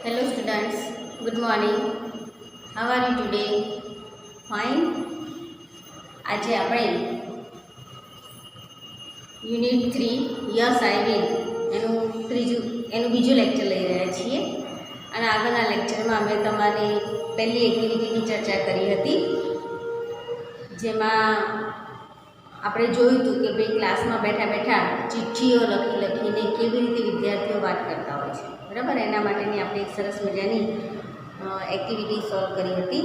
Hello students, good morning. How are you today? Fine. આજે આપણે unit 3 yes I will એનું બીજું lecture લઈ રહ્યા છીએ અને આગળના લેક્ચરમાં અમે તમારી પહેલી એક્ટિવિટીની ચર્ચા કરી હતી, જેમાં આપણે જોયું હતું કે ભાઈ ક્લાસમાં બેઠા બેઠા ચિઠ્ઠીઓ લખીને કેવી રીતે વિદ્યાર્થીઓ વાત કરતા હોય છે, બરાબર. એના માટેની આપણે એક સરસ મજાની એક્ટિવિટી સોલ્વ કરી હતી.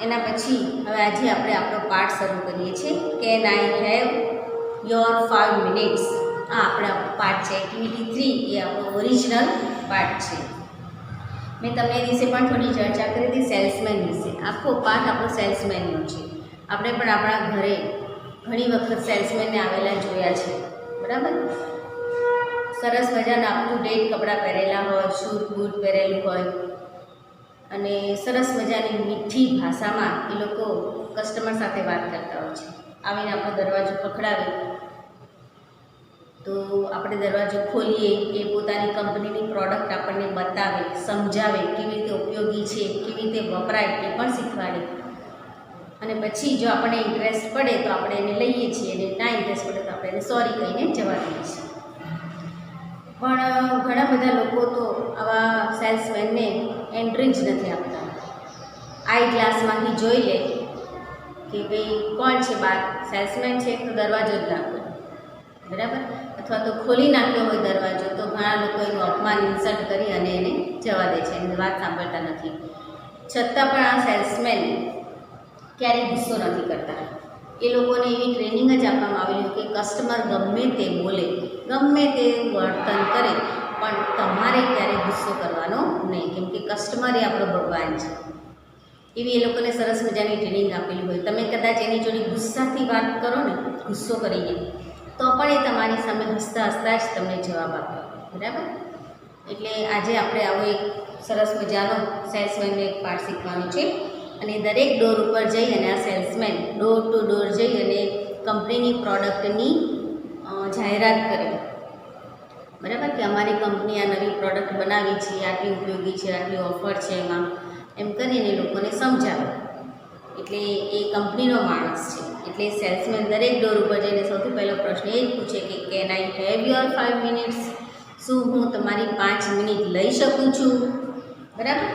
એના પછી હવે આજે આપણે આપણો પાઠ શરૂ કરીએ છીએ. Can I have your 5 minutes. આ આપણો પાઠ છે. એક્ટિવિટી 3 એ આપણો ઓરિજિનલ પાઠ છે. મેં તમને એ વિશે પણ થોડી ચર્ચા કરી હતી, સેલ્સમેન વિશે. આખો પાઠ આપણો સેલ્સમેનનો છે. આપણે પણ આપણા ઘરે ઘણી વખત સેલ્સમેનને આવેલા જોયા છે, બરાબર. સરસ મજાના અપ ટુ ડેટ કપડાં પહેરેલા હોય, શૂટ બૂટ પહેરેલું હોય અને સરસ મજાની મીઠી ભાષામાં એ લોકો કસ્ટમર સાથે વાત કરતા હોય છે. આવીને આપણો દરવાજો ખખડાવે તો આપણે દરવાજો ખોલીએ, એ પોતાની કંપનીની પ્રોડક્ટ આપણને બતાવે, સમજાવે, કેવી રીતે ઉપયોગી છે, કેવી રીતે વપરાય એ પણ શીખવાડે. અને પછી જો આપણને ઇન્ટરેસ્ટ પડે તો આપણે એને લઈએ છીએ, અને ના ઇન્ટરેસ્ટ પડે તો આપણે એને સોરી કહીને જવા દઈએ છીએ. પણ ઘણા બધા લોકો તો આવા સેલ્સમેનને એન્ટ્રી જ નથી આપતા. આઈ ગ્લાસમાંથી જોઈ લે કે ભાઈ કોણ છે બહાર, સેલ્સમેન છે તો દરવાજો જ નાખો, બરાબર. અથવા તો ખોલી નાખ્યો હોય દરવાજો તો ઘણા લોકો એનું અપમાન, ઇન્સલ્ટ કરી અને એને જવા દે છે, એની વાત સાંભળતા નથી. છતાં પણ આ સેલ્સમેન ક્યારેય ગુસ્સો નથી કરતા. એ લોકોને એવી ટ્રેનિંગ જ આપવામાં આવેલી કે કસ્ટમર ગમે તે બોલે, ગમે તે વર્તન કરે, પણ તમારે ક્યારેય ગુસ્સો કરવાનો નહીં, કેમ કે કસ્ટમર એ આપણો ભગવાન છે. એવી એ લોકોને સરસ મજાની ટ્રેનિંગ આપેલી હોય. તમે કદાચ એની જોડે ગુસ્સાથી વાત કરો ને, ગુસ્સો કરીને, તો પણ એ તમારી સામે હસતા હસતા જ તમને જવાબ આપે, બરાબર. એટલે આજે આપણે આવો એક સરસ મજાનો સેલ્સમેનનો એક પાઠ શીખવાનો છે. અને દરેક ડોર ઉપર જઈ અને આ સેલ્સમેન ડોર ટુ ડોર જઈ અને કંપનીની પ્રોડક્ટની જાહેરાત કરે, બરાબર. કે અમારી કંપની આ નવી પ્રોડક્ટ બનાવી છે, આટલી ઉપયોગી છે, આટલી ઓફર છે એમાં, એમ કરીને લોકોને સમજાવે. એટલે એ કંપનીનો માણસ છે. એટલે સેલ્સમેન દરેક ડોર ઉપર જઈને સૌથી પહેલો પ્રશ્ન એ જ પૂછે કે can I have your 5 minutes. શું હું તમારી 5 મિનિટ લઈ શકું છું, બરાબર.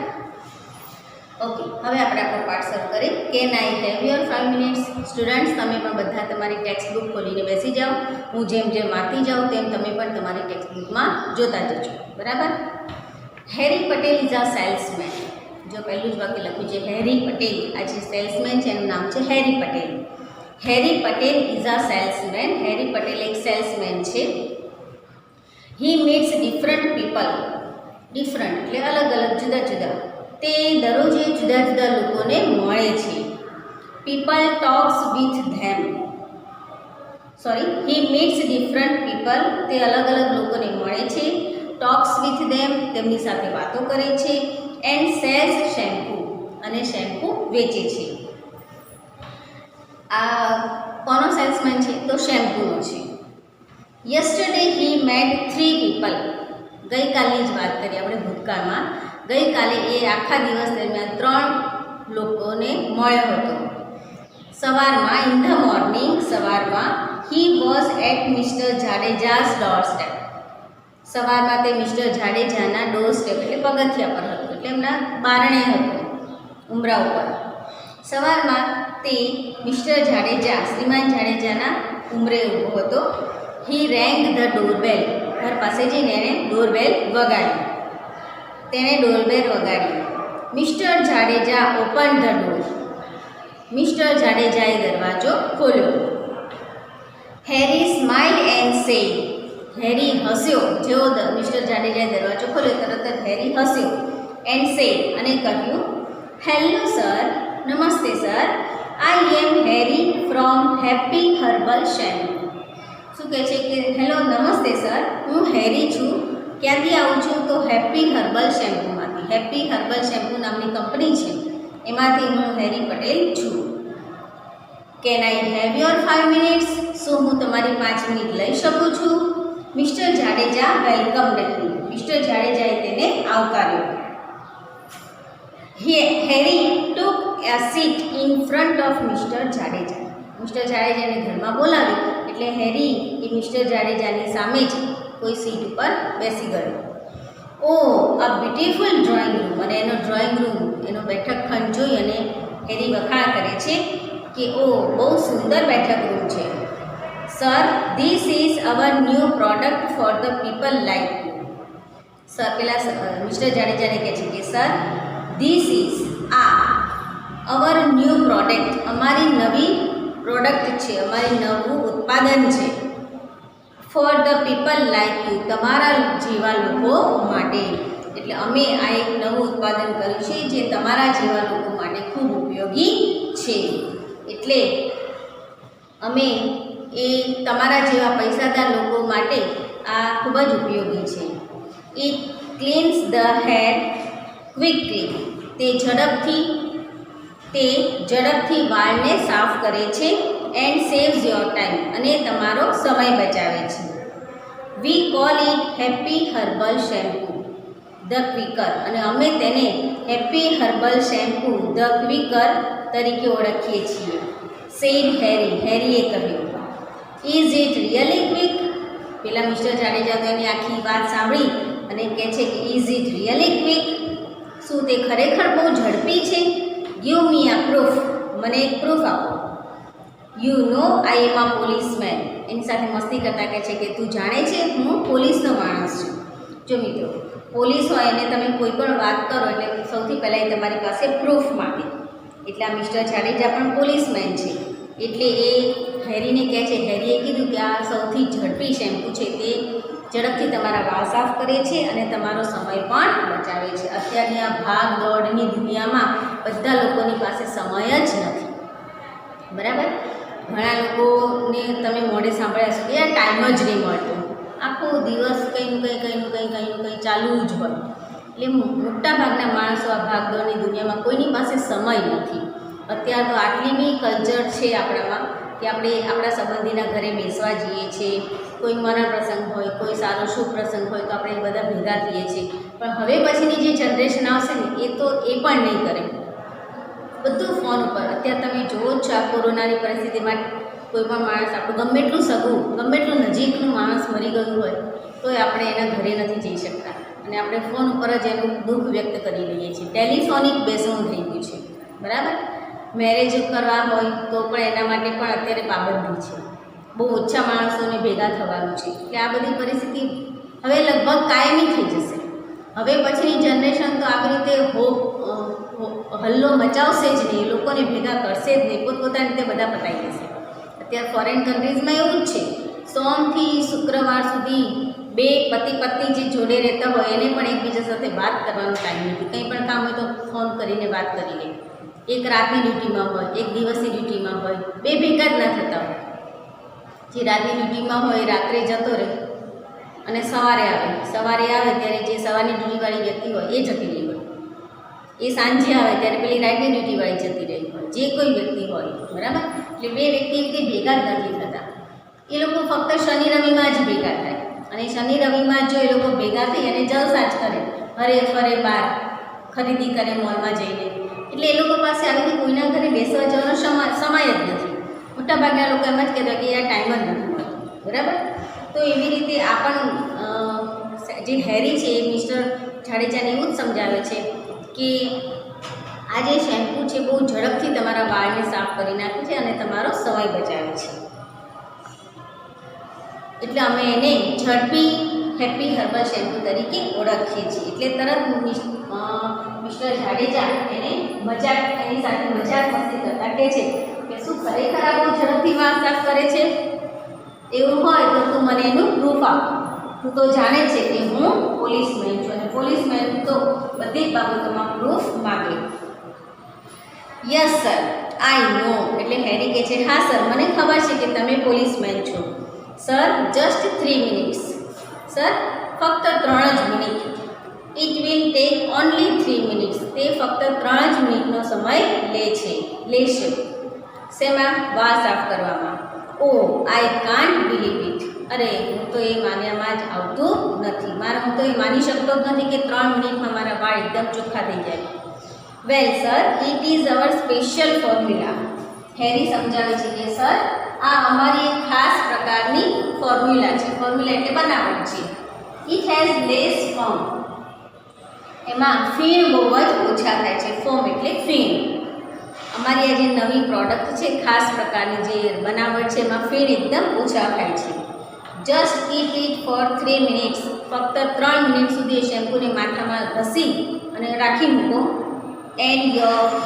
ઓકે, હવે આપણે આપણો પાઠ શરૂ કરીએ. Can I have your 5 minutes. Students, તમે પણ બધા તમારી ટેક્સ્ટ બુક ખોલીને બેસી જાઓ. હું જેમ જેમ વાંચતી જાઉં તેમ તમે પણ તમારી ટેક્સ્ટ બુકમાં જોતા જજો, બરાબર. હેરી પટેલ ઇઝ અ સેલ્સમેન. જો પહેલું જ વાક્ય લખ્યું છે હેરી પટેલ. આ જે સેલ્સમેન છે એનું નામ છે હેરી પટેલ. હેરી પટેલ ઇઝ અ સેલ્સમેન. હેરી પટેલ એક સેલ્સમેન છે. He meets different people. Different એટલે અલગ અલગ, જુદા જુદા. તે દરરોજ જુદા જુદા લોકોને મળે છે. People talks with them. He meets different people. તે અલગ અલગ લોકોને મળે છે. ટોક્સ વિથ ધેમ, તેમની સાથે વાતો કરે છે. એન્ડ સેલ્સ શેમ્પૂ, અને શેમ્પૂ વેચે છે. આ કોનો સેલ્સમેન છે? તો શેમ્પૂનો છે. Yesterday he met 3 people. ગઈકાલની જ વાત કરીએ આપણે ભૂતકાળમાં. ગઈકાલે એ આખા દિવસ દરમિયાન 3 લોકોને મળ્યો હતો. સવારમાં, ઇન ધ મોર્નિંગ, સવારમાં he was at mister Jadeja's doorstep. સવારમાં તે મિસ્ટર જાડેજાના ડોર સ્ટેપ એટલે પગથિયા પર હતો, એટલે એમના બારણે હતો, ઉંબરા ઉપર. સવારમાં તે મિસ્ટર જાડેજા, શ્રીમાન જાડેજાના ઉંબરે ઊભો હતો. હી રેંગ ધ ડોરબેલ. ઘર પાસે જઈને એણે ડોરબેલ વગાડી. તેણે ડોરબેલ વગાડી. Mister Jadeja open the door. Mister જાડેજાએ દરવાજો ખોલ્યો. હેરી સ્માઇલ એન્ડ સેડ. હેરી હસ્યો. જેવો મિસ્ટર જાડેજાએ દરવાજો ખોલ્યો તરત જ હેરી હસ્યો. એન્ડ સેડ, અને કહ્યું, હેલો સર. નમસ્તે sir. I am Harry from happy herbal shampoo. શું કહે છે કે હેલો, નમસ્તે સર, હું હેરી છું. ક્યાંથી આવું છું? તો હેપી હર્બલ શેમ્પૂમાંથી. હેપી હર્બલ શેમ્પૂ નામની કંપની છે, એમાંથી હું હેરી પટેલ છું. Can I have your 5 minutes. શું હું તમારી 5 મિનિટ લઈ શકું છું? મિસ્ટર જાડેજા વેલકમ નહીં. મિસ્ટર જાડેજાએ તેને આવકાર્યો. Harry took a seat in front of mister Jadeja. મિસ્ટર જાડેજાને ઘરમાં બોલાવી એટલે હેરી એ મિસ્ટર જાડેજાની સામે જ કોઈ સીટ ઉપર બેસી ગયો. ઓ અ બ્યુટીફુલ ડ્રોઈંગ રૂમ. અને એનો ડ્રોઈંગ રૂમ, એનો બેઠક ખંડ જોઈ અને હેરી વખાણ કરે છે કે ઓ બહુ સુંદર બેઠક રૂમ છે. Sir, this is our new product for the people like you. Sir પેલા મિસ્ટર જાડેજાને કહે છે કે sir, this is our new product, અમારી નવી પ્રોડક્ટ છે, અમારી નવું ઉત્પાદન છે. For the people like you, તમારા જેવા લોકો માટે. એટલે અમે આ એક નવું ઉત્પાદન કર્યું છે જે તમારા જેવા લોકો માટે ખૂબ ઉપયોગી છે. એટલે અમે એ તમારા જેવા પૈસાદાર લોકો માટે આ ખૂબ જ ઉપયોગી છે. It cleanse the hair quickly, તે ઝડપથી વાળને સાફ કરે છે. એન્ડ સેવ્સ યોર ટાઈમ, અને તમારો સમય બચાવે છે. વી call it happy herbal shampoo the quicker, અને અમે તેને happy herbal shampoo the quicker તરીકે ઓળખીએ છીએ. સેડ હેરીએ કહ્યું. Is it really quick? પેલા મિસ્ટર જાડેજા તો એની આખી વાત સાંભળી અને કહે છે કે ઇઝ ઇટ રિયલી ક્વિક? શું તે ખરેખર બહુ ઝડપી છે? ગીવ મી અ પ્રૂફ, મને એક પ્રૂફ આપો. You know I M a policeman. એની સાથે મસ્તી કરતા કહે છે કે તું જાણે છે હું પોલીસનો માણસ છું. જો મિત્રો, પોલીસ હોય અને તમે કોઈ પણ વાત કરો એટલે સૌથી પહેલાં એ તમારી પાસે પ્રૂફ માગે. એટલે આ મિસ્ટર જાડેજા પણ પોલીસમેન છે. એટલે એ હેરીને કહે છે, હેરીએ કીધું કે આ સૌથી ઝડપી શેમ્પૂ છે, તે ઝડપથી તમારા વાળ સાફ કરે છે અને તમારો સમય પણ બચાવે છે. અત્યારની આ ભાગ દોડની દુનિયામાં બધા લોકોની પાસે સમય જ નથી, બરાબર? ઘણા લોકોને તમે મોઢે સાંભળ્યા છો કે આ ટાઈમ જ નહીં મળતો, આખો દિવસ કંઈનું કંઈ ચાલુ જ હોય. એટલે મોટાભાગના માણસો આ ભાગદોડની દુનિયામાં કોઈની પાસે સમય નથી. અત્યારે તો આટલી બી કલ્ચર છે આપણામાં કે આપણે આપણા સંબંધીના ઘરે બેસવા જઈએ છીએ, કોઈ મરણ પ્રસંગ હોય, કોઈ સારો શુભ પ્રસંગ હોય તો આપણે બધા ભેગા થઈએ છીએ. પણ હવે પછીની જે જનરેશન આવશે ને એ પણ નહીં કરે, બધું ફોન ઉપર. અત્યારે તમે જુઓ જ છો આ કોરોનાની પરિસ્થિતિમાં કોઈ પણ માણસ આપણું ગમે એટલું સગું, ગમે એટલું નજીકનું માણસ મરી ગયું હોય તોય આપણે એના ઘરે નથી જઈ શકતા અને આપણે ફોન ઉપર જ એનું દુઃખ વ્યક્ત કરી લઈએ છીએ. ટેલિફોનિક બેસણું થઈ ગયું છે, બરાબર? મેરેજ કરવા હોય તો પણ એના માટે પણ અત્યારે પાબંદી છે. બહુ ઓછા માણસોને ભેગા થવાનું છે. એટલે આ બધી પરિસ્થિતિ હવે લગભગ કાયમી થઈ જશે. હવે પછીની જનરેશન તો આવી રીતે હલ્લો મચાવશે જ નહીં, લોકોને ભેગા કરશે જ નહીં, પોતપોતાની રીતે બધા પતાવી દેશે. અત્યારે ફોરેન કન્ટ્રીઝમાં એવું જ છે, સોમથી શુક્રવાર સુધી બે પતિ પત્ની જે જોડે રહેતા હોય એને પણ એકબીજા સાથે વાત કરવાનો ટાઈમ નથી. કંઈ પણ કામ હોય તો ફોન કરીને વાત કરી લે. એક રાતની ડ્યુટીમાં હોય, એક દિવસની ડ્યુટીમાં હોય, બે ભેગા જ ના થતા હોય. જે રાતની ડ્યુટીમાં હોય રાત્રે જતો રહે અને સવારે આવે ત્યારે જે સવારની ડ્યુટીવાળી વ્યક્તિ હોય એ જતી રહી હોય, એ સાંજે આવે ત્યારે પેલી રાતની ડ્યુટીવાળી જતી રહી હોય, જે કોઈ વ્યક્તિ હોય, બરાબર? એટલે બે વ્યક્તિ રીતે ભેગા જ નથી થતા. એ લોકો ફક્ત શનિ રવિમાં જ ભેગા થાય અને શનિ રવિમાં જો એ લોકો ભેગા થઈ અને જલસા જ કરે, હરે ફરે બહાર ખરીદી કરે મોલમાં જઈને. એટલે એ લોકો પાસે આવી રીતે કોઈના ઘરે બેસવા જવાનો સમય જ નથી. મોટાભાગના લોકો એમ જ કહેતા કે આ ટાઈમ જ નથી મળતો, બરાબર? તો એવી રીતે આ પણ જે હેરી છે એ મિસ્ટર જાડેજાને એવું જ સમજાવે છે કે આ જે શેમ્પૂ છે બહુ ઝડપથી તમારા વાળને સાફ કરી નાખે છે અને તમારો સમય બચાવે છે. એટલે અમે એને ઝડપી હેપી હર્બલ શેમ્પૂ તરીકે ઓળખીએ છીએ. એટલે તરત મિસ્ટર જાડેજા એને એની સાથે મજાક મસ્તી કરતા કહે છે કે શું ખરેખર આ બહુ ઝડપથી વાળ સાફ કરે છે? એવું હોય તો તું મને એનું પ્રૂફ આપ. તું તો જાણે છે કે હું પોલીસમેન છું અને પોલીસમેન તો બધી જ બાબતોમાં પ્રૂફ માગે. યસ સર, આઈ નો. એટલે હેરી કહે છે હા સર, મને ખબર છે કે તમે પોલીસમેન છો. Sir, just 3 minutes. સર, ફક્ત 3 જ minute. It will take only 3 minutes. તે ફક્ત 3 જ મિનિટનો સમય લેશે. શેમાં? વાળ સાફ કરવામાં. ઓ આઈ કાન્ટ બિલીવ ઇટ. અરે હું તો એ માન્યામાં જ આવતું નથી. હું તો એ માની શકતો જ નથી કે 3 મિનિટમાં મારા વાળ એકદમ ચોખ્ખા થઈ જાય. Well sir, it is our special formula. Harry સમજાવે છે કે સર, આ અમારી એક ખાસ પ્રકારની ફોર્મ્યુલા છે. ફોર્મ્યુલા એટલે બનાવટ છે. It has less form. એમાં ફીણ બહુ જ ઓછા થાય છે. ફોર્મ એટલે ફીણ. અમારી આ જે નવી પ્રોડક્ટ છે, ખાસ પ્રકારની જે બનાવટ છે, એમાં ફીણ એકદમ ઓછા થાય છે. Just keep it for 3 minutes. ફક્ત 3 મિનિટ સુધી શેમ્પૂને માથામાં ઘસી અને રાખી મૂકો. And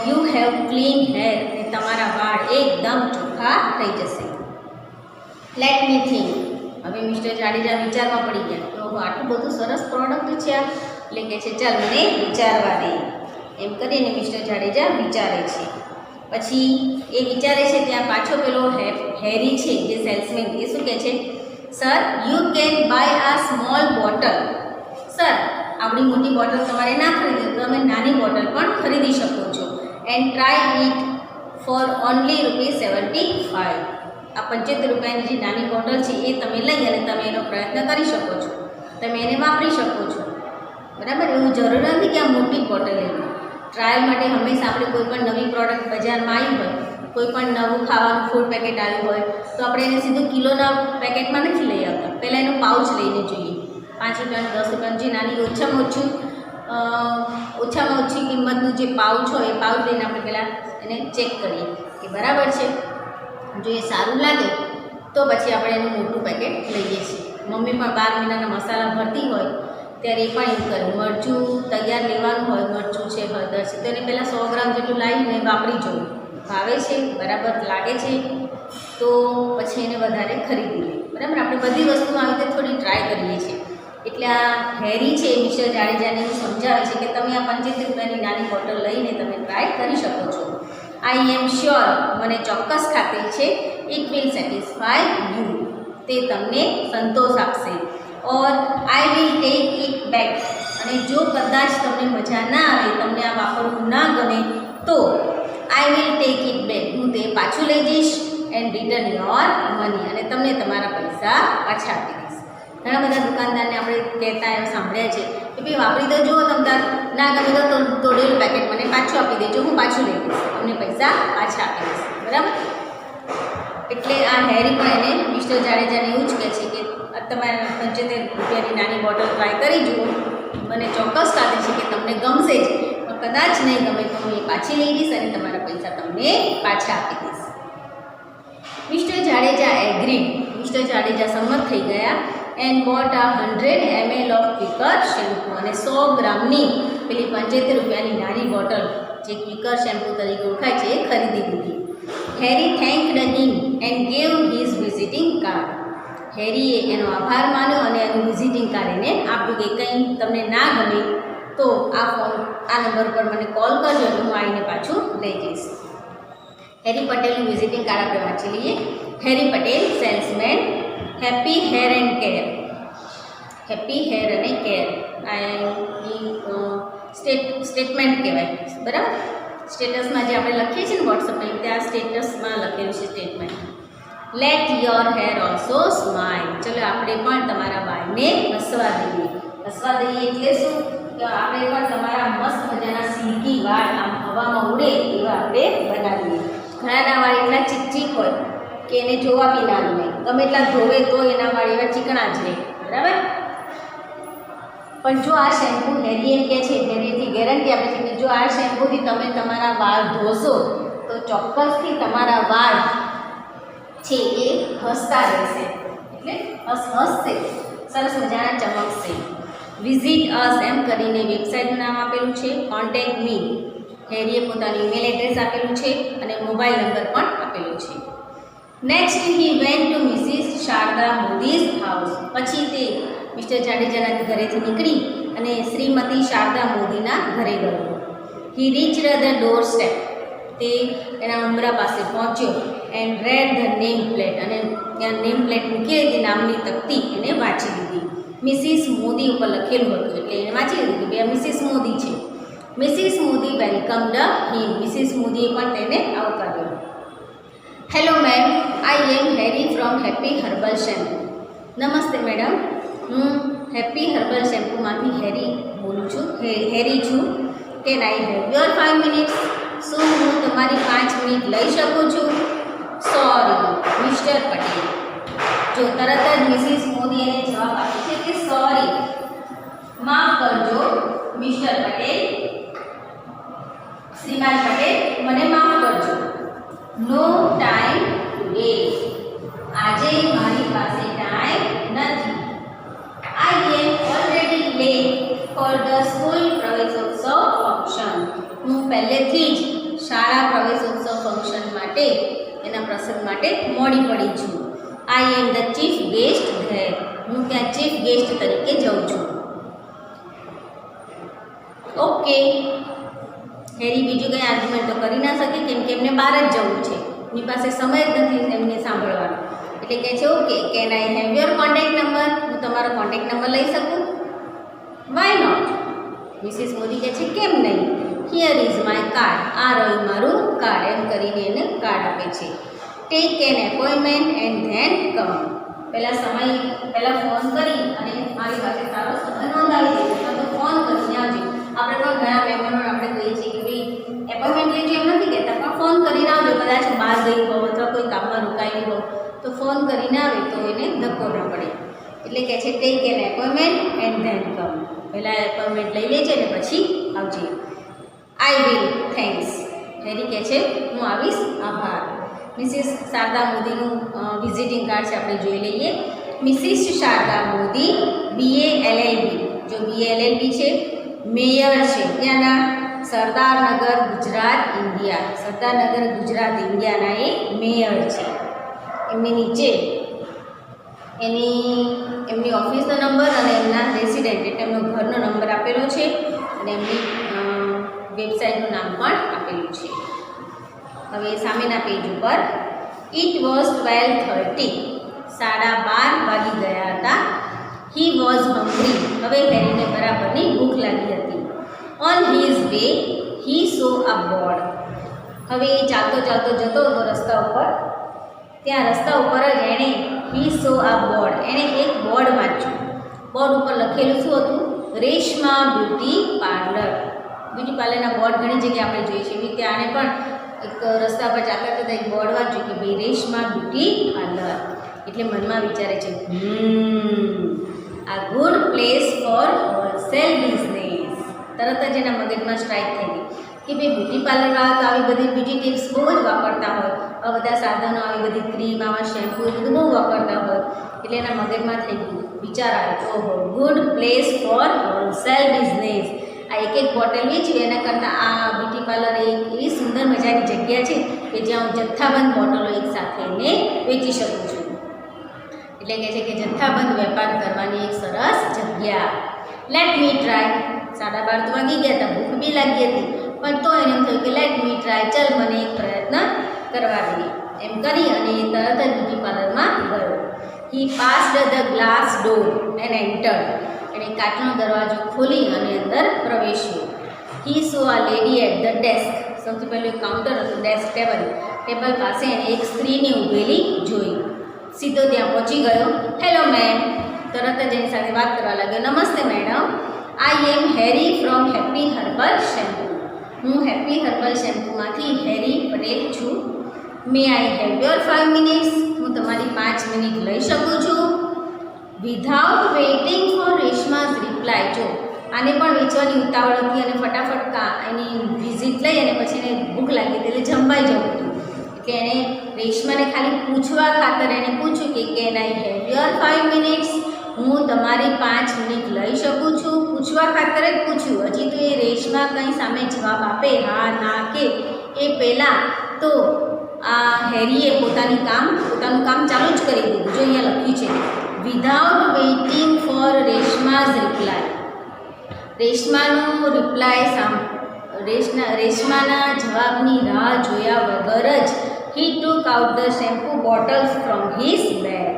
you have clean hair. અને તમારા વાળ એકદમ ચોખ્ખા થઈ જશે. Let me think. હવે મિસ્ટર જાડેજા વિચારમાં પડી ગયા કે ઓહો, આટલું બધું સરસ પ્રોડક્ટ છે આ. એટલે કે છે ચાલ મને વિચારવા દે. એમ કરીને મિસ્ટર જાડેજા વિચારે છે. પછી એ વિચારે છે ત્યાં પાછો પેલો હેરી છે જે સેલ્સમેન, એ શું કહે છે, સર યુ કેન બાય આ સ્મોલ બોટલ. સર, આવડી મોટી બોટલ તમારે ના ખરીદો તો તમે નાની બોટલ પણ ખરીદી શકો છો. And try it four only ₹75. આ 75 રૂપિયાની જે નાની બોટલ છે એ તમે લઈ અને તમે એનો પ્રયત્ન કરી શકો છો. તમે એને વાપરી શકો છો. બરાબર? એવું જરૂર નથી કે આ મોટી બોટલ લેવી. ટ્રાયલ માટે હંમેશા આપણે કોઈ પણ નવી પ્રોડક્ટ બજારમાં આવી હોય, કોઈ પણ નવું ખાવાનું ફૂડ પેકેટ આવ્યું હોય તો આપણે એને સીધું કિલોના પેકેટમાં નથી લઈ આવતા. પહેલાં એનું પાઉચ લઈને જોઈએ. 5 રૂપિયાનું, 10 રૂપિયાનું જે નાની ઓછામાં ઓછી કિંમતનું જે પાઉચ હોય એ પાઉચ લઈને આપણે પહેલાં એને ચેક કરીએ કે બરાબર છે. જો એ સારું લાગે તો પછી આપણે એનું મોટું પેકેટ લઈએ છીએ. મમ્મી પણ 12 મહિનાના મસાલા ભરતી હોય ત્યારે એ પણ એવું કરે. મરચું તૈયાર લેવાનું હોય, મરચું છે, હળદર છે, તો એને પહેલાં 100 ગ્રામ જેટલું લાવીને વાપરી જોવું. ભાવે છે, બરાબર લાગે છે તો પછી એને વધારે ખરીદી લે. બરાબર? આપણે બધી વસ્તુમાં આવી રીતે થોડી ટ્રાય કરીએ છીએ. એટલે આ હેરી છે એ મિસ્ટર જાડેજાને એવું સમજાવે છે કે તમે આ 75 રૂપિયાની નાની બોટલ લઈને તમે ટ્રાય કરી શકો છો. આઈ એમ શ્યોર, મને ચોક્કસ ખાતરી છે, ઇટ વિલ સેટિસ્ફાય યુ. તે તમને સંતોષ આપશે. Or I will take it back. અને જો કદાચ તમને મજા ના આવે, તમને આ વાપરવું ના ગમે તો આઈ વિલ ટેક ઇટ બેક. હું તે પાછું લઈ જઈશ. And return your money. અને તમને તમારા પૈસા પાછા આપી દઈશ. ઘણા બધા દુકાનદારને આપણે કહેતા એમ સાંભળ્યા છે કે ભાઈ વાપરી તો જુઓ, તમ તાર ના ગમે તો તોડેલું પેકેટ મને પાછું આપી દેજો, હું પાછું લઈ દઈશ, તમને પૈસા પાછા આપી દઈશ. બરાબર? એટલે આ હેરી પણ એને મિસ્ટર જાડેજાને એવું જ કહે છે કે તમારે 75 રૂપિયાની નાની બોટલ ટ્રાય કરી જુઓ, મને ચોક્કસ ખાતરી છે કે તમને ગમશે જ, પણ કદાચ નહીં ગમે તો હું એ પાછી લઈ જઈશ અને તમારા પૈસા તમને પાછા આપી દઈશ. Mister Jadeja agreed. Mister Jadeja સંમત થઈ ગયા. એન્ડ બોટ આ 100 ml ઓફ ક્વિકર શેમ્પૂ. અને 100 ગ્રામની પેલી 75 રૂપિયાની નાની બોટલ જે ક્વિકર શેમ્પૂ તરીકે ઓળખાય છે એ ખરીદી લીધી. Harry thanked him and gave his visiting card. હેરીએ એનો આભાર માન્યો અને એનું વિઝિટિંગ કાર્ડ એને આપ્યું કે કંઈ તમને ના ગમે તો આ નંબર પર મને કોલ કરજો એટલે હું આવીને પાછું લઈ જઈશ. હેરી પટેલનું વિઝિટિંગ કાર્ડ આપણે વાંચી લઈએ. Harry Patel, salesman, happy hair and care. Happy hair અને કેર સ્ટેટમેન્ટ કહેવાય. બરાબર? સ્ટેટસમાં જે આપણે લખીએ છીએ ને વોટ્સઅપમાં, ત્યાં સ્ટેટસમાં લખેલું છે statement. Late your hair also smile. ચલો આપણે પણ તમારા વાળને હસવા દઈએ. હસવા દઈએ એટલે શું? કે આપણે પણ તમારા મસ્ત મજાના સિલ્કી વાળ આમ હવામાં ઉડે એવા આપણે બનાવીએ. ઘણાના વાળ એટલા ચીકચીક હોય કે એને જોવા બી ના ગમે. ગમે એટલા ધોવે તો એના વાળ એવા ચીકણા જ રહે. બરાબર? પણ જો આ શેમ્પૂ, હેરી એમ કહે છે, હેરીથી ગેરંટી આપે છે કે જો આ શેમ્પૂથી તમે તમારા વાળ ધોશો તો ચોક્કસથી તમારા વાળ છે એ હસતા રહેશે. એટલે હસશે, સરસ મજાના ચમકશે. વિઝિટ અસ એમ કરીને વેબસાઇટનું નામ આપેલું છે. કોન્ટેક્ટ મી, હેરીએ પોતાનું ઈમેલ એડ્રેસ આપેલું છે અને મોબાઈલ નંબર પણ આપેલો છે. Next he went to Mrs Sharada Modi's house. પછી તે મિસ્ટર જાડેજાના ઘરેથી નીકળી અને શ્રીમતી શારદા મોદીના ઘરે ગયો. હી રીચ્ડ ધ ડોર સ્ટેપ. તે એના ઉંબરા પાસે પહોંચ્યો. And red the name plate. અને ત્યાં નેમ પ્લેટ મૂકી હતી, નામની તકતી એને વાંચી લીધી. મિસિસ મોદી ઉપર લખેલું હતું એટલે એને વાંચી લીધું કે મિસિસ મોદી છે. Mrs Modi welcomed him. Mrs મોદીએ પણ તેને આવકાર્યો. Hello ma'am, I am Harry from happy herbal shampoo. નમસ્તે મેડમ, હું હેપી હર્બલ શેમ્પૂમાંથી હેરી બોલું છું. હેરી છું. Can I have your 5 minutes? શું હું તમારી 5 મિનિટ લઈ શકું છું? Sorry mister Patel. જો તરત જ મિસિસ મોદી એને જવાબ આપે છે કે સોરી, માફ કરજો મિસ્ટર પટેલ, શ્રીમાન પટેલ, મને માફ કરજો. No time today. આજે મારી પાસે ટાઈમ નથી. I am already late for the school Praveshotsav function. હું પહેલેથી જ શાળા પ્રવેશોત્સવ ફંક્શન માટે એના પ્રસંગ માટે મોડી પડી છું. I am the chief guest there. હું ત્યાં ચીફ ગેસ્ટ તરીકે જાઉં છું. ઓકે. હેરી બીજું કંઈ આર્ગ્યુમેન્ટ તો કરી ના શકે, કેમ કે એમને બહાર જ જવું છે. એની પાસે સમય જ નથી એમને સાંભળવાનો. એટલે કહે છે okay, can I have your contact number? હું તમારો કોન્ટેક્ટ નંબર લઈ શકું? Why not? મિસિસ મોદી કહે છે કેમ નહીં? Here is my card. આ રહ્યું મારું કાર્ડ. એમ કરીને એને કાર્ડ આપે છે. Take an appointment and then come. પહેલાં ફોન કરી અને મારી પાસે સારો સમય નોંધાવી દેજો, અથવા તો ફોન કરીને આવજો. આપણે પણ ઘણા મહેમાનોને આપણે કહીએ છીએ કે ભાઈ એપોઇન્ટમેન્ટ લેજો એમ નથી કહેતા, પણ ફોન કરીને આવજો. કદાચ બહાર ગઈ હોવ અથવા કોઈ કામમાં રોકાયેલી હોવ તો ફોન કરીને આવે તો એને ધક્કો ન પડે. એટલે કહે છે take an appointment and then come. પહેલાં એપોઇન્ટમેન્ટ લઈ લેજે અને પછી આવજે. I will, thanks. હેરી કહે છે હું આવીશ, આભાર. મિસિસ શારદા મોદીનું વિઝિટિંગ કાર્ડ છે, આપણે જોઈ લઈએ. Mrs Sharada Modi, BA LLB. જો BA LLB છે, મેયર છે ત્યાંના સરદારનગર, ગુજરાત, ઇન્ડિયા. સરદારનગર, ગુજરાત, ઇન્ડિયાના એ મેયર છે. એમની નીચે એમની ઓફિસનો નંબર અને એમના રેસિડેન્ટ એટલે એમનો ઘરનો નંબર આપેલો છે અને એમની વેબસાઇટનું નામ પણ આપેલું છે. હવે સામેના પેજ ઉપર ઇટ વોઝ 12:30. 12:30 વાગી ગયા હતા. He was hungry. હવે હેરીને બરાબરની ભૂખ લાગી હતી. On his way he so a board. હવે એ ચાલતો ચાલતો જતો હતો રસ્તા ઉપર. ત્યાં રસ્તા ઉપર જ એણે હી સો અ બોર્ડ, એણે એક બોર્ડ વાંચ્યું. બોર્ડ ઉપર લખેલું શું હતું? Reshma beauty parlour. બ્યુટી પાર્લરના બોર્ડ ઘણી જગ્યાએ આપણે જોઈએ છીએ. એવી રીતે આને પણ એક રસ્તા પર જાતા જતા એક બોર્ડ વાંચ્યું કે ભાઈ રેશમા બ્યુટી પાર્લર. એટલે મનમાં વિચારે છે આ good place four wholesale business. તરત જ એના મગજમાં સ્ટ્રાઇક થઈ ગઈ કે ભાઈ બ્યુટી પાર્લરવાળા તો આવી બધી બ્યુટી ટિપ્સ બહુ જ વાપરતા હોય, આવા બધા સાધનો, આવી બધી ક્રીમ, આવા શેમ્પૂ એ બધું બહુ વાપરતા હોય. એટલે એના મગજમાં થઈ ગયું, વિચાર આવ્યો ઓહો good place four wholesale business. આ એક બોટલ વેચવી એના કરતાં આ બ્યુટી પાર્લર એક એવી સુંદર મજાની જગ્યા છે કે જ્યાં હું જથ્થાબંધ બોટલો એકસાથે એને વેચી શકું છું. એટલે કહે છે કે જથ્થાબંધ વેપાર કરવાની એક સરસ જગ્યા. Let me try. 12:30 તો વાગી ગયા હતા, ભૂખ બી લાગી હતી, પણ તો એને એમ થયું કે લેટ મી ટ્રાય, ચાલ મને એક પ્રયત્ન કરવા દઈએ. એમ કરી અને એ તરત જ બ્યુટી પાર્લરમાં ગયો. He passed the glass door and entered. એણે કાચનો દરવાજો ખોલી અને અંદર પ્રવેશ્યો. હી સો આ લેડી એટ ધ ડેસ્ક. સૌથી પહેલું એક કાઉન્ટર હતું, ડેસ્ક ટેબલ પાસે એને એક સ્ત્રીને ઊભેલી જોઈ. સીધો ત્યાં પહોંચી ગયો. Hello ma'am. તરત જ એની સાથે વાત કરવા લાગ્યો. નમસ્તે madam, I am Harry from happy herbal shampoo. હું હેપી હર્બલ શેમ્પૂમાંથી હેરી પટેલ છું. May I have your 5 minutes? હું તમારી 5 મિનિટ લઈ શકું છું? Without waiting for Reshma's reply. જો આને પણ વેચવાની ઉતાવળ હતી અને ફટાફટ એની વિઝિટ લઈ અને પછી એને ભૂખ લાગી હતી એટલે જમવાઈ જવું હતું. કે એણે રેશમાને ખાલી પૂછવા ખાતર એણે પૂછ્યું કે can I have your 5 minutes? હું તમારી 5 મિનિટ લઈ શકું છું? પૂછવા ખાતર જ પૂછ્યું. હજી તો એ રેશમા કંઈ સામે જવાબ આપે હા ના કે એ પહેલાં તો આ હેરીએ પોતાનું કામ ચાલુ જ કરી દીધું. જો અહીંયા લખ્યું છે without waiting for Reshma's reply. રેશમાનો રિપ્લાય રેશમાના જવાબની રાહ જોયા વગર જ he took out the shampoo bottles from his bag.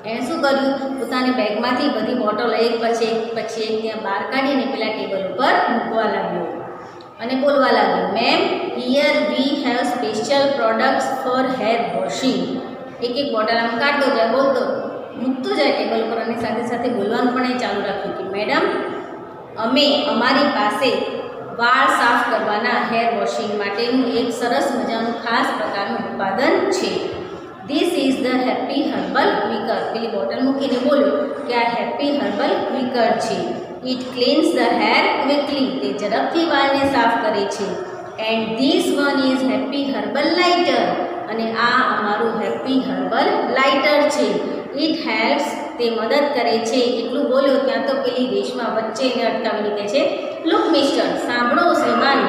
એણે શું કર્યું? પોતાની બેગમાંથી બધી બોટલ એક પછી એક ત્યાં બહાર કાઢીને પેલા ટેબલ ઉપર મૂકવા લાગ્યો અને બોલવા લાગ્યો, ma'am here we have special products for hair washing. એક બોટલ આમ કાઢતો જાય બોલતો મૂકતો જાય ટેબલ પર અને સાથે સાથે બોલવાનું પણ એ ચાલુ રાખ્યું કે મેડમ અમે અમારી પાસે વાળ સાફ કરવાના હેર વોશિંગ માટેનું એક સરસ મજાનું ખાસ પ્રકારનું ઉત્પાદન છે. This is the happy herbal quicker. પેલી બોટલ મૂકીને બોલ્યો કે આ હેપી હર્બલ ક્વિકર છે. It cleanse the hair quickly. તે ઝડપથી વાળને સાફ કરે છે. And this one is happy herbal lighter. અને આ અમારું હેપી હર્બલ લાઇટર છે. It helps. તે મદદ કરે છે. એટલું બોલ્યો ત્યાં તો પેલી રેશમા વચ્ચે એને અટકાવીને કહે છે, લુક મિસ્ટર, સાંભળો શ્રીમાન.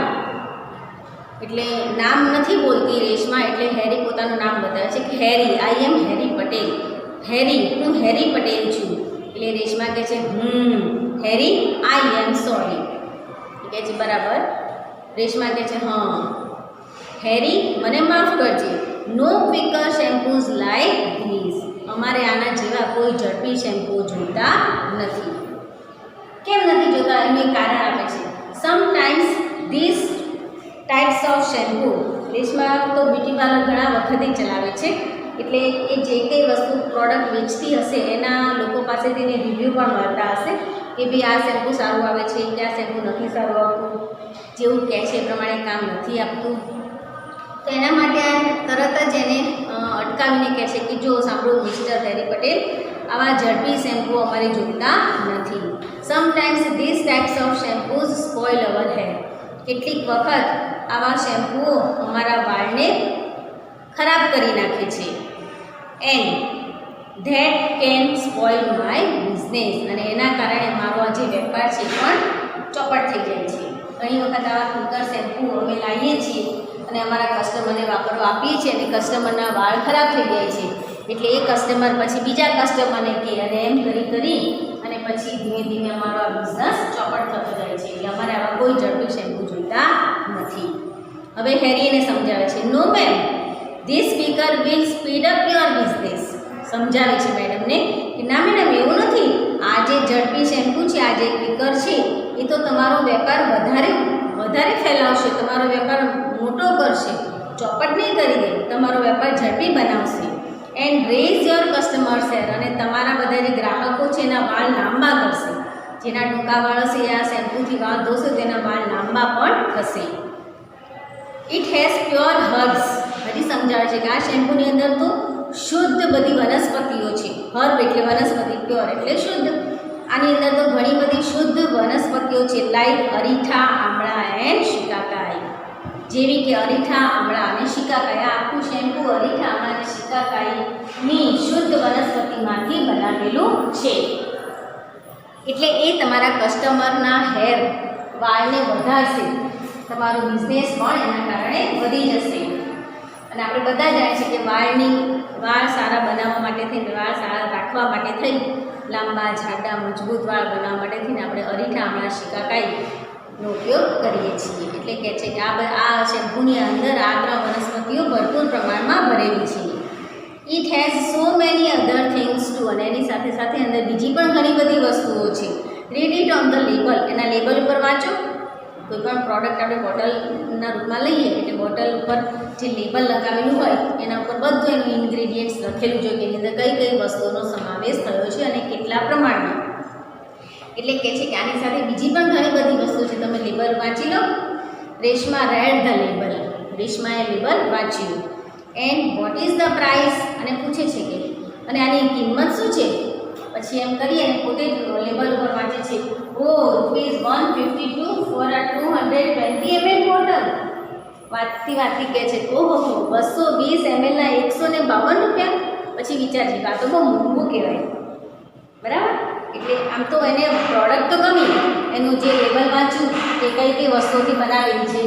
એટલે નામ નથી બોલતી રેશમા, એટલે હેરી પોતાનું નામ બતાવે છે કે હેરી, આઈ એમ હેરી પટેલ. હેરી, હું હેરી પટેલ છું. એટલે રેશમા કહે છે હેરી, આઈ એમ સોરી. એ કહે છે બરાબર. રેશમા કહે છે હા હેરી, મને માફ કરજે. નો ક્વિકર શેમ્પૂઝ લાઈક ધીસ. અમારે આના જેવા કોઈ ઝડપી શેમ્પૂ જોઈતા નથી. કેમ નથી જોતા એનું એક કારણ આપે છે. Sometimes this types of shampoo. Reshma તો બ્યુટી પાર્લર ઘણા વખતથી ચલાવે છે, એટલે એ જે કંઈ વસ્તુ પ્રોડક્ટ વેચતી હશે એના લોકો પાસેથી એને રિવ્યૂ પણ મળતા હશે કે ભાઈ આ શેમ્પૂ સારું આવે છે કે આ શેમ્પૂ નથી સારું આવતું, જેવું કહે છે એ પ્રમાણે કામ નથી આપતું. તો એના માટે આ તરત જ એને અટકાવીને કહે છે કે જો સાંભળો મિસ્ટર હેરી પટેલ, આવા ઝડપી શેમ્પૂ અમારે જોઈતા નથી. Sometimes this types of shampoos spoil our hair. કેટલીક વખત આવા શેમ્પૂઓ અમારા વાળને ખરાબ કરી નાખે છે. And that can spoil my business. અને એના કારણે મારો આ જે વેપાર છે પણ ચોપટ થઈ જાય છે. ઘણી વખત આવા ક્વિકર શેમ્પૂ અમે લાવીએ છીએ અને અમારા કસ્ટમરને વાપરવા આપીએ છીએ અને કસ્ટમરના વાળ ખરાબ થઈ જાય છે. એટલે એ કસ્ટમર પછી બીજા કસ્ટમરને કહે અને એમ કરી અને પછી ધીમે ધીમે અમારો આ બિઝનેસ ચોપટ થતો જાય છે. એટલે અમારે આવા કોઈ ઝડપી શેમ્પૂ જોઈતા નથી. હવે હેરી એને સમજાવે છે, no ma'am, this speaker will speed up your business. સમજાવે છે મેડમને કે ના મેડમ, એવું નથી. આ જે ઝડપી શેમ્પૂ છે, આ જે ક્વિકર છે, એ તો તમારો વેપાર વધારે ફેલાવશે, તમારો વેપાર મોટો કરશે, ચોપટ નહીં કરી દે, તમારો વેપાર ઝડપી બનાવશે. And rays your customers hair. અને તમારા બધા જે ગ્રાહકો છે એના વાળ લાંબા કરશે. જેના ટૂંકા વાળ હશે આ શેમ્પૂથી વાળ ધોશે તેના વાળ લાંબા પણ થશે. It has pure herbs. હજી સમજાવે છે કે આ શેમ્પૂની અંદર તો શુદ્ધ બધી વનસ્પતિઓ છે. હર્બ એટલે વનસ્પતિ, પ્યોર એટલે શુદ્ધ. આની અંદર તો ઘણી બધી શુદ્ધ વનસ્પતિઓ છે, લાઈક અરીઠા, આમળા એન્ડ શિકાકાઈ. જેવી કે અરીઠા, આમળા અને શિકાકાઈ. આ આખું શેમ્પૂ અરીઠા, આમળા અને શિકાકાઈની શુદ્ધ વનસ્પતિમાંથી બનાવેલું છે. એટલે એ તમારા કસ્ટમરના હેર વાળને વધારશે. તમારો બિઝનેસ પણ એના કારણે વધી જશે. અને આપણે બધા જાણીએ છીએ કે વાળ સારા બનાવવા માટે થઈને, વાળ સારા રાખવા માટે થઈ, લાંબા જાડા મજબૂત વાળ બનાવવા માટે થઈને આપણે અરીઠા, આમળા, શિકાકાઈનો ઉપયોગ કરીએ છીએ. એટલે કહે છે કે આ શેમ્પૂની અંદર આ 3 વનસ્પતિઓ ભરપૂર પ્રમાણમાં ભરેલી છે. It has so many other things to. અને એની સાથે સાથે અંદર બીજી પણ ઘણી બધી વસ્તુઓ છે. Read it on the label. એના લેબલ ઉપર વાંચો. કોઈ પણ પ્રોડક્ટ આપણે બોટલના રૂપમાં લઈએ એટલે બોટલ ઉપર જે લેબલ લગાવેલું હોય એના ઉપર બધું એનું ઇન્ગ્રેડિયન્ટ્સ લખેલું જોઈએ કે એની અંદર કઈ વસ્તુઓનો સમાવેશ થયો છે અને કેટલા પ્રમાણમાં. એટલે કહે છે કે આની સાથે બીજી પણ ઘણી બધી વસ્તુ છે, તમે લેબલ વાંચી લો. Reshma read the label. રેશમાએ લેબલ વાંચ્યું. And what is the price. અને પૂછે છે કે અને આની કિંમત શું છે. પછી એમ કરીએ અને પોતે જ લેબલ ઉપર વાંચે છે, ₹152 for a 220 ml બોટલ. વાતથી કહે છે ઓહો 220 ml ના ₹152. પછી વિચાર છે કે આ તો બહુ મોંઘું કહેવાય, બરાબર. એટલે આમ તો એને પ્રોડક્ટ તો ગમી, એનું જે લેબલ વાંચ્યું કે કઈ વસ્તુથી બનાવેલી છે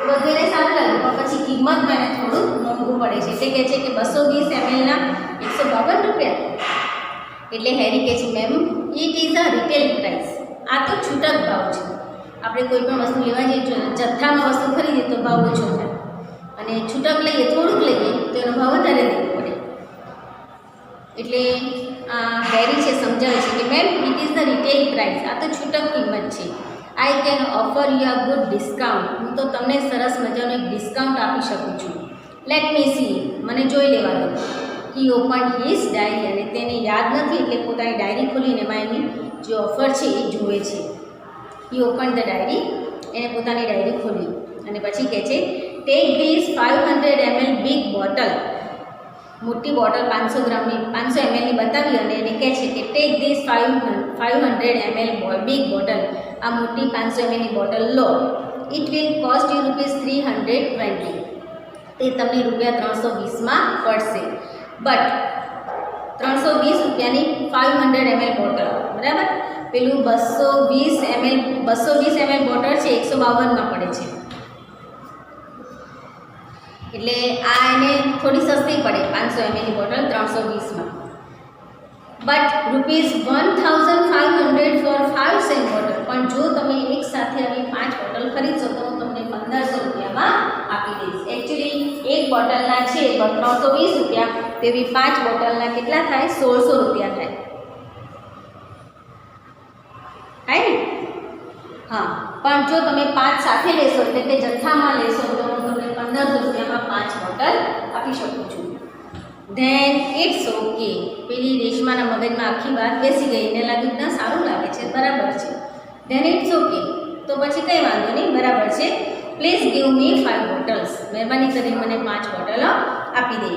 બધું એને સારું લાગ્યું, પણ પછી કિંમતમાં એને થોડું મોંઘું પડે છે. એટલે કહે છે કે 220 ml ના ₹152. એટલે હેરી કહે છે ma'am, it is a retail price. આ તો છૂટક ભાવ છે. આપણે કોઈ પણ વસ્તુ લેવા જઈએ, જથ્થામાં વસ્તુ ખરીદીએ તો ભાવ ઓછો થાય, અને છૂટક લઈએ, થોડુંક લઈએ તો એનો ભાવ વધારે દેવો પડે. એટલે હેરી છે સમજાવે છે કે ma'am, it is the retail price. આ તો છૂટક કિંમત છે. I can offer you a good discount. હું તો તમને સરસ મજાનું એક ડિસ્કાઉન્ટ આપી શકું છું. Let me C. મને જોઈ લેવા દો. હી ઓપન હિઝ ડાયરી. અને તેને યાદ નથી એટલે પોતાની ડાયરી ખોલીને એમાં એની જે ઓફર છે એ જુએ છે. એ ઓપન ધ ડાયરી, એને પોતાની ડાયરી ખોલી અને પછી કહે છે take this 500 ml big bottle. મોટી બોટલ 500 ગ્રામની 500 mlની બતાવી અને એને કહે છે કે take this 500 ml big bottle. આ મોટી 500 mlની બોટલ લો. It will cost you ₹320. તે તમને ₹320માં પડશે. બટ 320 રૂપિયાની 500 ml બોટલ, બરાબર. પેલું 220 ml બોટલ છે 152માં પડે છે. એટલે આ એને થોડી સસ્તી પડે 500 mlની બોટલ 320માં. But ₹1500 for 5 cent bottle. પણ જો તમે એક સાથે આવી 5 બોટલ ખરીદશો તો હું તમને 1500 રૂપિયામાં આપી દઈશ. એકચ્યુઅલી એક બોટલના છે 320 રૂપિયા, તેવી 5 બોટલના કેટલા થાય? 1600 રૂપિયા થાય. થાય ને? હા, પણ જો તમે 5 સાથે લેશો એટલે કે જથ્થામાં લેશો તો હું તમને 1500 રૂપિયામાં 5 બોટલ આપી શકું છું. Then it's okay. પેલી રેશમાના મગજમાં આખી વાત બેસી ગઈ, એને લાગ્યું ના સારું લાગે છે, બરાબર છે. Then it's okay. તો પછી કંઈ વાંધો નહીં, બરાબર છે. Please give me 5 bottles. મહેરબાની કરી મને 5 બોટલો આપી દે.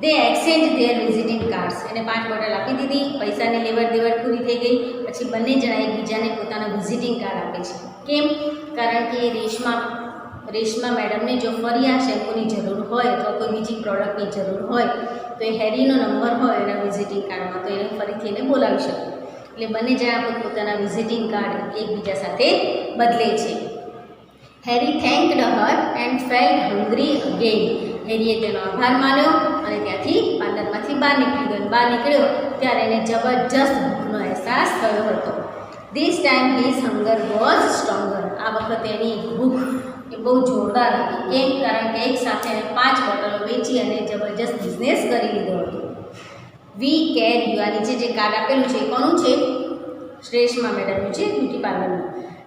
દે એક્સચેન્જ ધેર વિઝિટિંગ કાર્ડ્સ. એને 5 બોટલ આપી દીધી, પૈસાની લેવડ દેવડ પૂરી થઈ ગઈ. પછી બંને જણા એકબીજાને પોતાના વિઝિટિંગ કાર્ડ આપે છે. કેમ? કારણ કે રેશમા મેડમને જો ફરી આ શેમ્પૂની જરૂર હોય અથવા કોઈ બીજી પ્રોડક્ટની જરૂર હોય તો એ હેરીનો નંબર હોય એના વિઝિટિંગ કાર્ડમાં, તો એને ફરીથી એને બોલાવી શકે. એટલે બંને જણા પોતાના વિઝિટિંગ કાર્ડ એકબીજા સાથે બદલે છે. Harry thanked her and felt hungry again. હેરીએ તેનો આભાર માન્યો અને ત્યાંથી પાર્લરમાંથી બહાર નીકળી ગયો. બહાર નીકળ્યો ત્યારે એને જબરજસ્ત ભૂખનો અહેસાસ થયો હતો. This time his hunger was stronger. આ વખતે એની ભૂખ એ બહુ જોરદાર હતી. કેમ? કારણ કે એક સાથે 5 બોટલો વેચી અને જબરજસ્ત બિઝનેસ કરી લીધો હતો. વી કેર યુ. આ નીચે જે કાર્ડ આપેલું છે એ કોનું છે? રેશમા મેડમનું છે, બ્યુટી પાર્લરનું.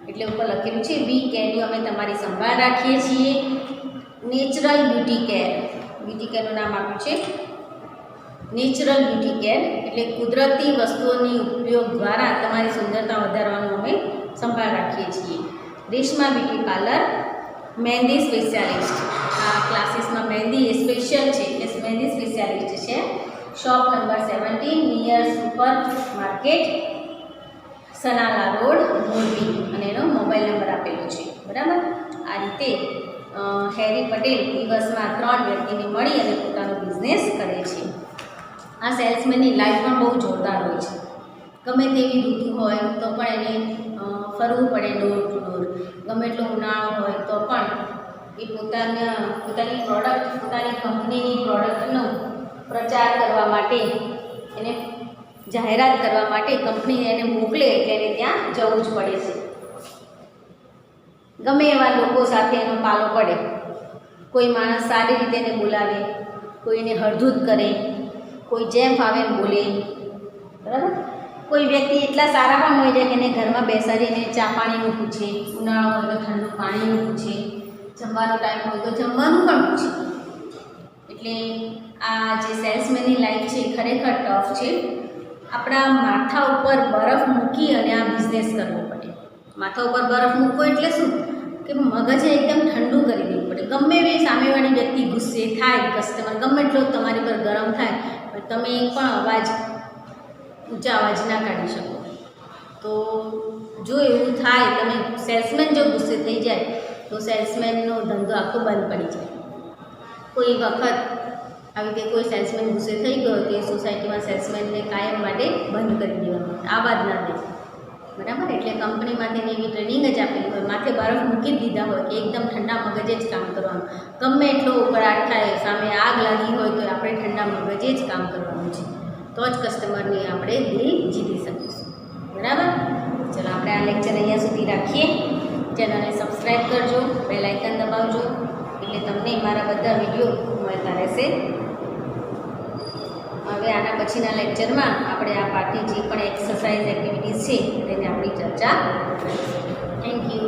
એટલે ઉપર લખેલું છે વી કેર યુ. અમે તમારી સંભાળ રાખીએ છીએ. Natural beauty care. બ્યુટી કેરનું નામ આપ્યું છે નેચરલ બ્યુટી કેર. એટલે કુદરતી વસ્તુઓની ઉપયોગ દ્વારા તમારી સુંદરતા વધારવાનું અમે સંભાળ રાખીએ છીએ. Reshma beauty parlour mehndi specialist. આ ક્લાસીસમાં મહેંદી એ સ્પેશિયલ છે એટલે મહેંદી સ્પેશિયાલિસ્ટ છે. Shop number 17 near supermarket, Sanala road, Morbi. અને એનો મોબાઈલ નંબર આપેલો છે, બરાબર. આ રીતે હેરી પટેલ દિવસમાં 3 વ્યક્તિને મળી અને પોતાનો બિઝનેસ કરે છે. આ સેલ્સમેનની લાઈફ પણ બહુ જોરદાર હોય છે. ગમે તેવી ઋતુ હોય તો પણ એને ફરવું પડે ડોર ટુ ડોર. ગમે એટલો ઉનાળો હોય તો પણ એ પોતાની પ્રોડક્ટ, પોતાની કંપનીની પ્રોડક્ટનો પ્રચાર કરવા માટે, એને જાહેરાત કરવા માટે કંપની એને મોકલે એટલે એને ત્યાં જવું જ પડે છે. ગમે એવા લોકો સાથે એનો પાલો પડે. કોઈ માણસ સારી રીતે એને બોલાવે, કોઈ એને હળધૂત કરે, કોઈ જેમ ફાવે એમ બોલે, બરાબર. કોઈ વ્યક્તિ એટલા સારા પણ હોય છે કે એને ઘરમાં બેસાડીને ચા પાણીનું પૂછે, ઉનાળો હોય તો ઠંડુ પાણીનું પૂછે, જમવાનો ટાઈમ હોય તો જમવાનું પણ પૂછે. એટલે આ જે સેલ્સમેનની લાઈફ છે ખરેખર ટફ છે. આપણા માથા ઉપર બરફ મૂકી અને આ બિઝનેસ કરવો પડે. માથા ઉપર બરફ મૂકવો એટલે શું? કે મગજે એકદમ ઠંડુ કરી દેવું પડે. ગમે એવી સામેવાળી વ્યક્તિ ગુસ્સે થાય, કસ્ટમર ગમે એટલો તમારી પર ગરમ થાય, પણ તમે એક પણ અવાજ, ઊંચા અવાજ ના કાઢી શકો. તો જો એવું થાય, તમે સેલ્સમેન જો ગુસ્સે થઈ જાય તો સેલ્સમેનનો ધંધો આખો બંધ પડી જાય. કોઈ વખત આવી રીતે કોઈ સેલ્સમેન ગુસ્સે થઈ ગયો તો એ સોસાયટીમાં સેલ્સમેનને કાયમ માટે બંધ કરી દેવાનું, આવા જ ના દે, બરાબર. એટલે કંપનીમાંથી એવી ટ્રેનિંગ જ આપેલી હોય, માથે બરફ મૂકી જ દીધા હોય કે એકદમ ઠંડા મગજે જ કામ કરવાનું. ગમે એટલો ઉકળાટ થાય, સામે આગ લાગી હોય તો આપણે ઠંડા મગજે જ કામ કરવાનું છે. તો જ કસ્ટમરની આપણે દિલ જીતી શકીશું, બરાબર. ચલો આપણે આ લેક્ચર અહીંયા સુધી રાખીએ. ચેનલને સબસ્ક્રાઈબ કરજો, બેલ આઇકન દબાવજો એટલે તમને મારા બધા વિડીયો મળતા રહેશે. હવે આના પછીના લેક્ચરમાં આપણે આ પાર્ટની જે પણ એક્સરસાઇઝ એક્ટિવિટીઝ છે તેની આપણી ચર્ચા કરીશું. Thank you.